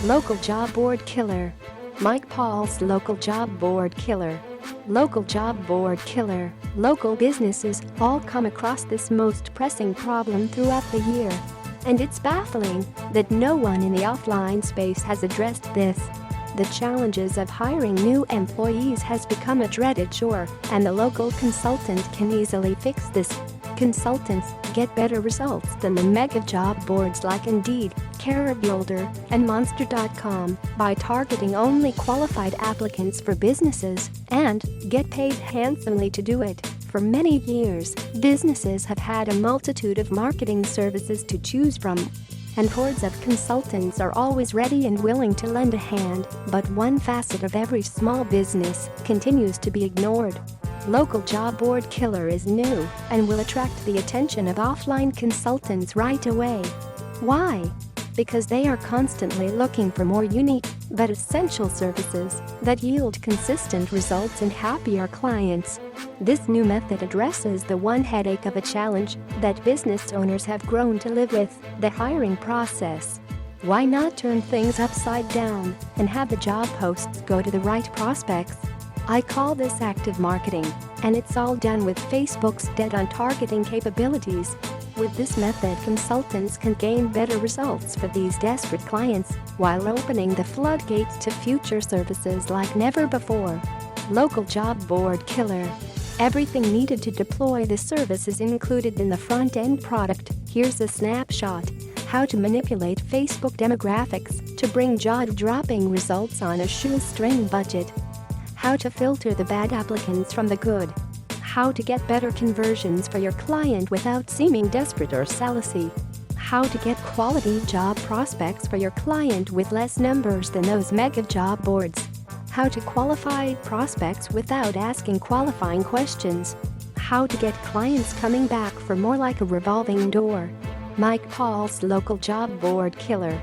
Local job board killer. Mike Paul's local job board killer. Local job board killer. Local businesses all come across this most pressing problem throughout the year. And it's baffling that no one in the offline space has addressed this. The challenges of hiring new employees has become a dreaded chore, and the local consultant can easily fix this. Consultants get better results than the mega job boards like Indeed, Careerbuilder, and Monster.com by targeting only qualified applicants for businesses and get paid handsomely to do it. For many years, businesses have had a multitude of marketing services to choose from, and hordes of consultants are always ready and willing to lend a hand, but one facet of every small business continues to be ignored. Local job board killer is new and will attract the attention of offline consultants right away. Why? Because they are constantly looking for more unique but essential services that yield consistent results and happier clients. This new method addresses the one headache of a challenge that business owners have grown to live with, the hiring process. Why not turn things upside down and have the job posts go to the right prospects? I call this active marketing, and it's all done with Facebook's dead-on targeting capabilities. With this method, consultants can gain better results for these desperate clients while opening the floodgates to future services like never before. Local job board killer. Everything needed to deploy this service is included in the front-end product. Here's a snapshot. How to manipulate Facebook demographics to bring jaw-dropping results on a shoestring budget. How to filter the bad applicants from the good. How to get better conversions for your client without seeming desperate or salesy. How to get quality job prospects for your client with less numbers than those mega job boards. How to qualify prospects without asking qualifying questions. How to get clients coming back for more like a revolving door. Mike Paul's local job board killer.